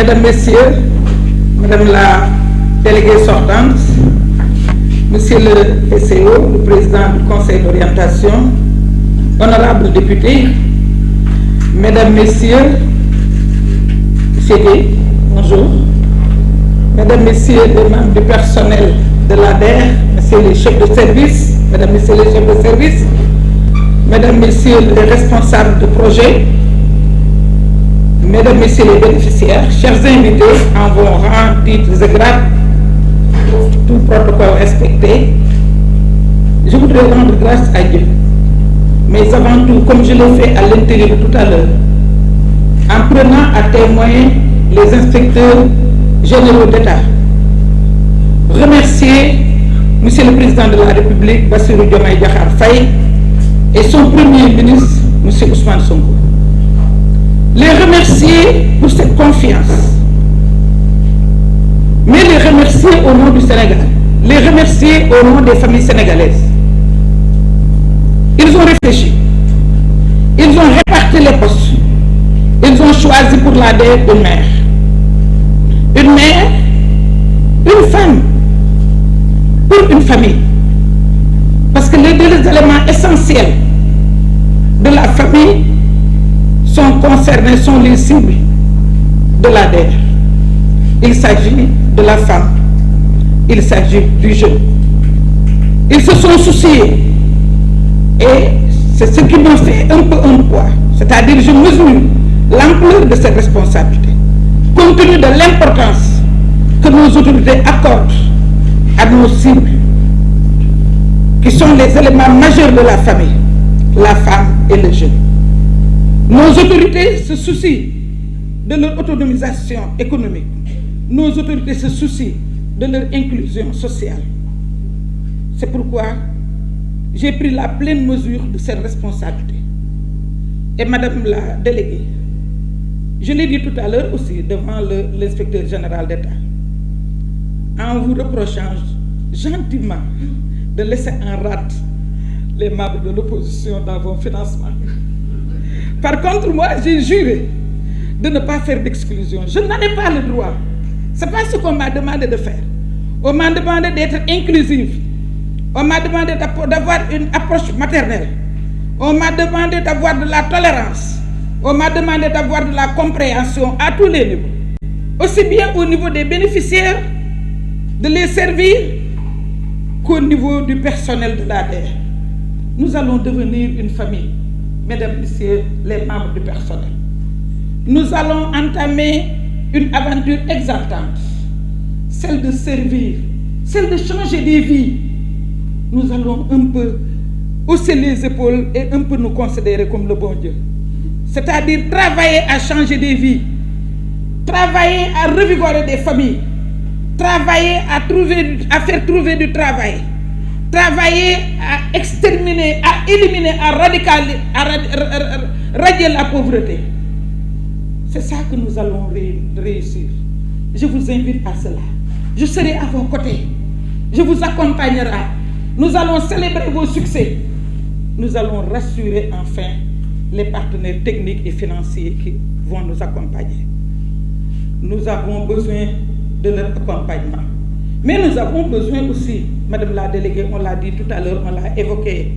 Mesdames, Messieurs, Madame la déléguée sortante, Monsieur le PCO, le président du Conseil d'orientation, honorables députés, Mesdames, Messieurs, Monsieur Gué, bonjour, Mesdames, Messieurs les membres du personnel de l'ADER, Messieurs les chefs de service, Mesdames, Messieurs les chefs de service, Mesdames, Messieurs les responsables de projet, Mesdames, Messieurs les bénéficiaires, chers invités en vos rangs, titres et grades, tout protocole respecté, je voudrais rendre grâce à Dieu. Mais avant tout, comme je l'ai fait à l'intérieur tout à l'heure, en prenant à témoin les inspecteurs généraux d'État, remercier Monsieur le Président de la République, Bassirou Diomaye Diakhar Faye, et son Premier ministre, Monsieur Ousmane Sonko. Les remercier pour cette confiance, mais les remercier au nom du Sénégal, les remercier au nom des familles sénégalaises. Ils ont réfléchi, ils ont réparti les postes, ils ont choisi pour l'ADER une mère, une femme, pour une famille. Parce que les deux éléments essentiels de la famille sont concernés, sont les cibles de l'ADER. Il s'agit de la femme, il s'agit du jeune. Ils se sont souciés et c'est ce qui m'a fait un peu un poids. C'est-à-dire je mesure l'ampleur de cette responsabilité, compte tenu de l'importance que nos autorités accordent à nos cibles, qui sont les éléments majeurs de la famille, la femme et le jeune. Nos autorités se soucient de leur autonomisation économique. Nos autorités se soucient de leur inclusion sociale. C'est pourquoi j'ai pris la pleine mesure de cette responsabilité. Et Madame la déléguée, je l'ai dit tout à l'heure aussi devant l'inspecteur général d'État, en vous reprochant gentiment de laisser en rade les membres de l'opposition dans vos financements. Par contre, moi, j'ai juré de ne pas faire d'exclusion. Je n'en ai pas le droit. Ce n'est pas ce qu'on m'a demandé de faire. On m'a demandé d'être inclusive. On m'a demandé d'avoir une approche maternelle. On m'a demandé d'avoir de la tolérance. On m'a demandé d'avoir de la compréhension à tous les niveaux. Aussi bien au niveau des bénéficiaires, de les servir, qu'au niveau du personnel de l'ADER. Nous allons devenir une famille, mesdames, messieurs, les membres du personnel. Nous allons entamer une aventure exaltante, celle de servir, celle de changer des vies. Nous allons un peu hausser les épaules et un peu nous considérer comme le bon Dieu. C'est-à-dire travailler à changer des vies, travailler à revigorer des familles, travailler à faire trouver du travail, travailler à exterminer, à éliminer, à radier la pauvreté. C'est ça que nous allons réussir. Je vous invite à cela. Je serai à vos côtés. Je vous accompagnerai. Nous allons célébrer vos succès. Nous allons rassurer enfin les partenaires techniques et financiers qui vont nous accompagner. Nous avons besoin de leur accompagnement. Mais nous avons besoin aussi, Madame la déléguée, on l'a dit tout à l'heure, on l'a évoqué,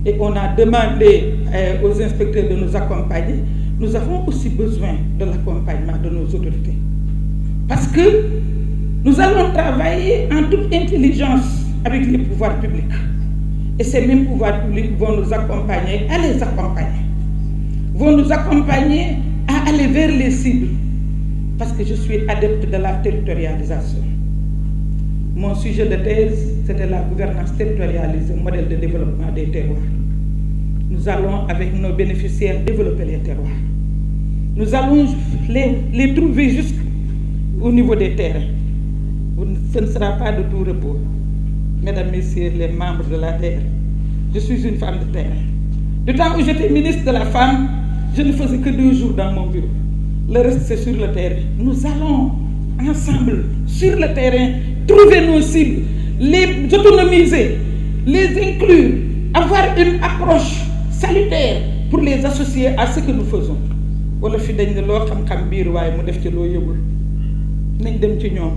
et on a demandé aux inspecteurs de nous accompagner. Nous avons aussi besoin de l'accompagnement de nos autorités. Parce que nous allons travailler en toute intelligence avec les pouvoirs publics. Et ces mêmes pouvoirs publics vont nous accompagner à les accompagner. Vont nous accompagner à aller vers les cibles. Parce que je suis adepte de la territorialisation. Mon sujet de thèse, c'était la gouvernance territorialisée, modèle de développement des terroirs. Nous allons, avec nos bénéficiaires, développer les terroirs. Nous allons les trouver jusqu'au niveau des terrains. Ce ne sera pas de tout repos. Mesdames, Messieurs, les membres de l'ADER, je suis une femme de terrain. Du temps où j'étais ministre de la Femme, je ne faisais que 2 jours dans mon bureau. Le reste, c'est sur le terrain. Nous allons, ensemble, sur le terrain, trouver nos cibles, les autonomiser, les inclure, avoir une approche salutaire pour les associer à ce que nous faisons. wala fi dañ ne loo xam-xam biir waaye mu def ci loo yëgul. nañ dem ci ñoom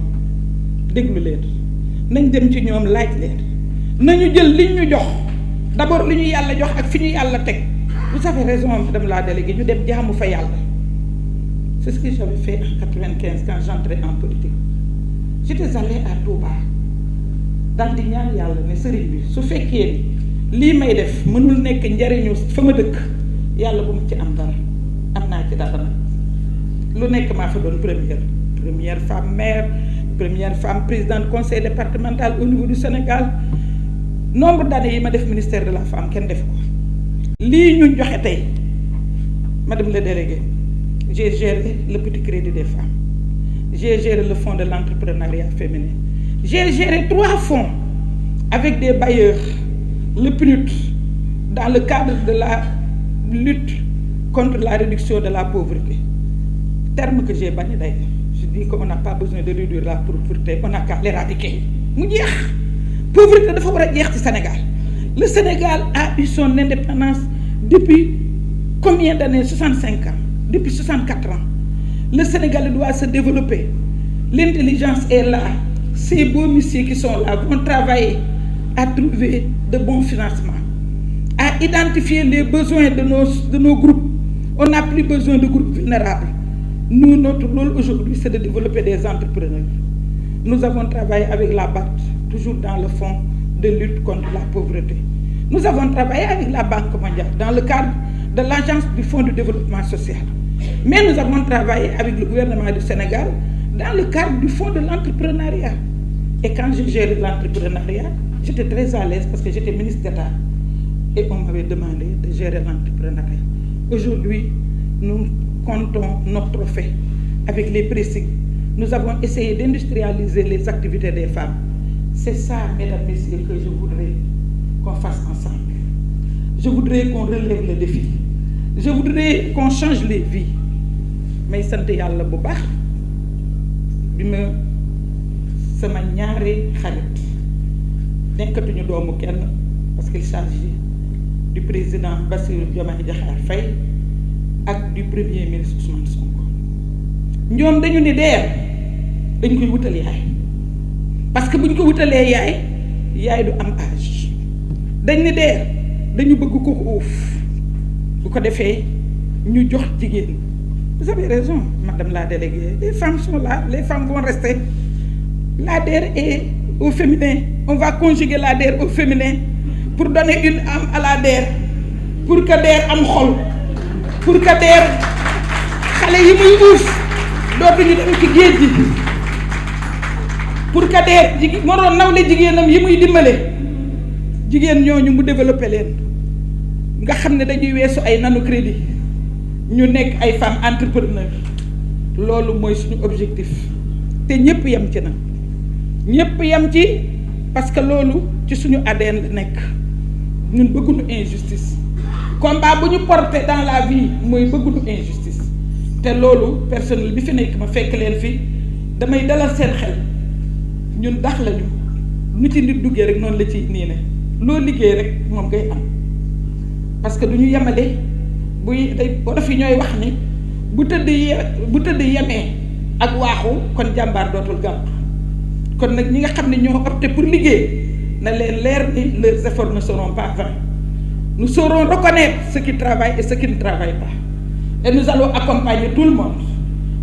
déglu leen nañ dem ci ñoom laaj leen nañu jël liñ ñu jox d'abord li ñu yàlla jox ak fi ñu yàlla teg. vous avez raison madame la déléguée ñu dem jaamu fa yàlla. c'est ce que j'avais fait en 95 quand j'entrais en politique. j'étais allée à Touba daal di ñaan yàlla ne sëriñ bi su fekkee ni lii may def mënul nekk njariñu fa ma dëkk yàlla bu mu ci am dara am naa ci dara nag lu nekk maa fa doon première femme maire, première femme présidente conseil départemental au niveau du Sénégal. Nombre d'années yi ma def ministère de la femme kenn def ko. Lii ñu joxe tey madame la déléguée, j'ai géré le petit crédit des femmes. J'ai géré le fonds de l'entrepreneuriat féminin. J'ai géré 3 fonds avec des bailleurs, le PNUD, dans le cadre de la lutte contre la réduction de la pauvreté. Terme que j'ai banni d'ailleurs. Je dis qu'on n'a pas besoin de réduire la pauvreté, on n'a qu'à l'éradiquer. Mu jeex pauvreté dafa war a jeex ci Sénégal. Le Sénégal a eu son indépendance depuis combien d'années? 65 ans. Depuis 64 ans. Le Sénégal doit se développer. L'intelligence est là. Ces beaux messieurs qui sont là vont travailler à trouver de bons financements, à identifier les besoins de nos groupes. On n'a plus besoin de groupes vulnérables. Nous, notre rôle aujourd'hui, c'est de développer des entrepreneurs. Nous avons travaillé avec la BAT, toujours dans le fonds de lutte contre la pauvreté. Nous avons travaillé avec la Banque mondiale, dans le cadre de l'Agence du Fonds de développement social. Mais nous avons travaillé avec le gouvernement du Sénégal, dans le cadre du Fonds de l'entrepreneuriat. Et quand j'ai géré l'entrepreneuriat, j'étais très à l'aise parce que j'étais ministre d'État. Et on m'avait demandé de gérer l'entrepreneuriat. Aujourd'hui, nous comptons notre trophée avec les pressings. Nous avons essayé d'industrialiser les activités des femmes. C'est ça, mesdames, messieurs, que je voudrais qu'on fasse ensemble. Je voudrais qu'on relève le défi. Je voudrais qu'on change les vies. Mais sant yàlla bu baax bi ma sama ñaari xarit nekkatuñu doomu kenn parce qu'il s'agit du président Bassirou Diomaye Diakhar Faye ak du premier ministre Ousmane Sonko. ñoom dañu ni DER dañ koy wutal yaay parce que buñ ko wutalee yaay du am âge. dañ ni DER dañu bëgg ko uuf bu ko defee ñu jox jigéen. Vous avez raison, madame la déléguée. Les femmes sont là, les femmes vont rester. L'ADER est au féminin. On va conjuguer l'ADER au féminin pour donner une âme à l'ADER, pour que DER am xol, pour que DER xale yi muy uuf dootuñu dem ci géej gi, pour que DER moroon nawle jigéenam yi muy dimbale jigéen ñooñu mu développé leen nga xam ne dañuy weesu ay nanu crédit. ñu nekk ay femmes entrepreneurs loolu mooy suñu objectif te ñëpp yem ci na ñëpp yem ci parce que loolu ci suñu ADN la nekk ñun bëgguñu injustice combat bu ñu porté dans la vie mooy bëgguñu injustice te loolu personnel bi fi nekk ma fekk leen fi damay dalal seen xel ñun dax lañu nu ci nit duggee rek noonu la ci nii ne loo liggéey rek moom ngay am parce que du ñu yemale. buy day wolof yi ñooy wax ni bu tëdd yemee ak waaxu kon jàmbaar dootul gàpp kon nag ñi nga xam ne ñoo opté pour liggéey na leen leer ni leurs efforts ne seront pas vains. Nous saurons reconnaître ceux qui travaillent et ceux qui ne travaillent pas et nous allons accompagner tout le monde.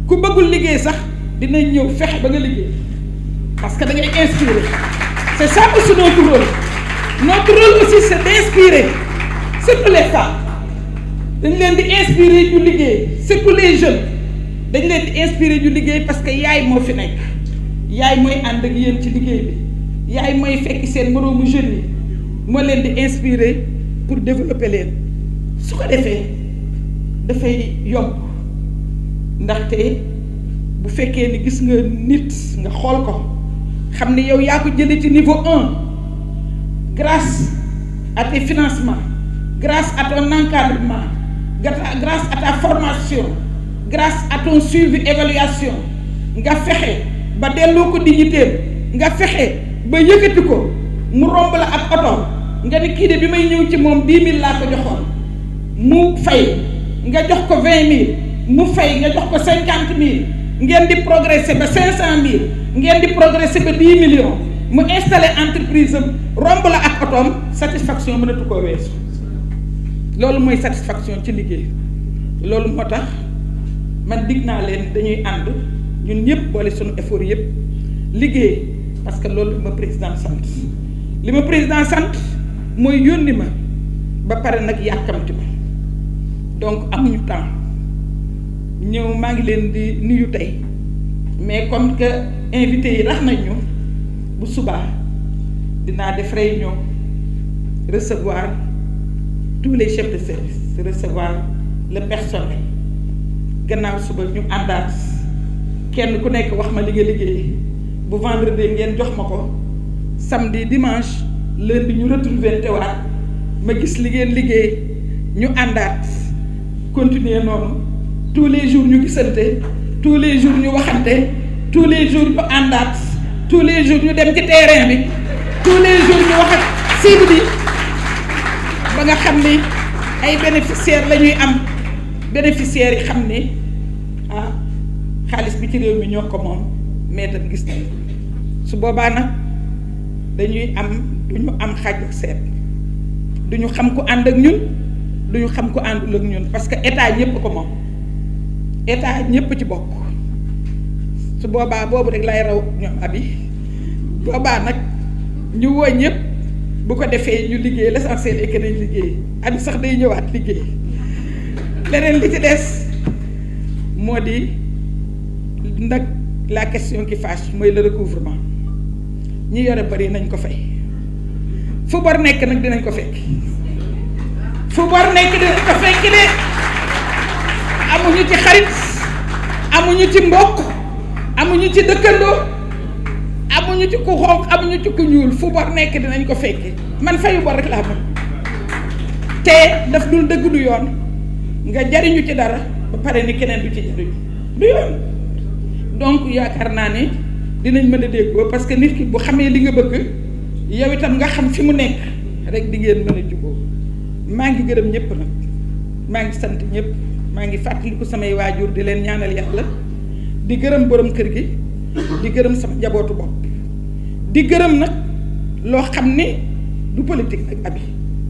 ku bëggul liggéey sax dinañ ñëw fexe ba nga liggéey parce que da ngay inspirer. C'est ça aussi notre rôle. Notre rôle aussi c'est d'inspirer surtout les femmes. dañ leen di inspirer ñu liggéey surtout les jeunes dañ leen di inspirer ñu liggéey parce que yaay moo fi nekk yaay mooy ànd ak yéen ci liggéey bi yaay mooy fekk seen moroomu jeunes yi moo leen di inspirer pour développer leen su ko defee dafay yomb ndaxte bu fekkee ni gis nga nit nga xool ko xam ne yow yaa ko jëlee ci niveau 1 grâce à tes financements grâce à ton encadrement grâce à ta formation grâce à ton suivi évaluation nga fexe ba delloo ko dignité nga fexe ba yëkkati ko mu romb la ak oto nga ni kii de bi may ñëw ci moom 10 000 laa ko joxoon mu fay nga jox ko 20 000 mu fay nga jox ko 50 000 ngeen di progresser ba 500 000 ngeen di progresser ba 10 millions mu installer entreprise am romb la ak otoom satisfaction mënatu koo weesu loolu mooy satisfaction ci liggéey. loolu moo tax man dig naa leen dañuy ànd ñun ñëpp boole suñu effort yëpp liggéey parce que loolu ma président sant li ma président sant mooy yónni ma ba pare nag yàkkamti ma donc amuñu temps ñëw maa ngi leen di nuyu tey mais comme que invité yi rax nañ ñu bu subaa dinaa def réunion recevoir tous les chefs de service recevoir le personnel gannaaw suba ñu àndaat kenn ku nekk wax ma li nga liggéey bu vendredi ngeen jox ma ko samedi dimanche lundi ñu retrouver tewaat ma gis li ngeen liggéey ñu àndaat continuer noonu tous les jours ñu gisante tous les jours ñu waxante tous les jours ñu àndaat tous les jours ñu dem ci terrain bi tous les jours ñu wax ak cible bi ba nga xam ni ay bénéficiaires la ñuy am bénéficiaires yi xam ni ah xaalis bi ci réew mi ñoo ko moom mais tam gis nañ su boobaa nag dañuy am duñu am xaaj ak seet duñu xam ku ànd ak ñun duñu xam ku àndul ak ñun parce que état ñëpp ko moom état ñëpp ci bokk su boobaa boobu rek lay raw ñoom abi boobaa nag ñu woo ñëpp bu ko defee ñu liggéey l'essentiel est que nañ liggéey abi sax day ñëwaat liggéey leneen li ci des moo di nag la question qui fâche mooy le recouvrement ñi yore bari nañ ko fay fu bor nekk nag dinañ ko fekk fu bor nekk dinañ ko fekk de amuñu ci xarit amuñu ci mbokk amuñu ci dëkkandoo amuñu ci ku xonq amuñu ci ku ñuul fu bor nekk dinañ ko fekk man fayu bor rek laa mën te daf dul dëgg du yoon nga jariñu ci dara ba pare ni keneen du ci jariñu du yoon donc yaakaar naa ne dinañ mën a déggoo parce que nit ki bu xamee li nga bëgg yow itam nga xam fi mu nekk rek di ngeen mën a juboo maa ngi gërëm ñëpp nag maa ngi sant ñëpp maa ngi fàttaliku samay waajur di leen ñaanal yàlla di gërëm borom kër gi di gërëm sama njabootu bopp di gërëm nag loo xam ne du politique nag abi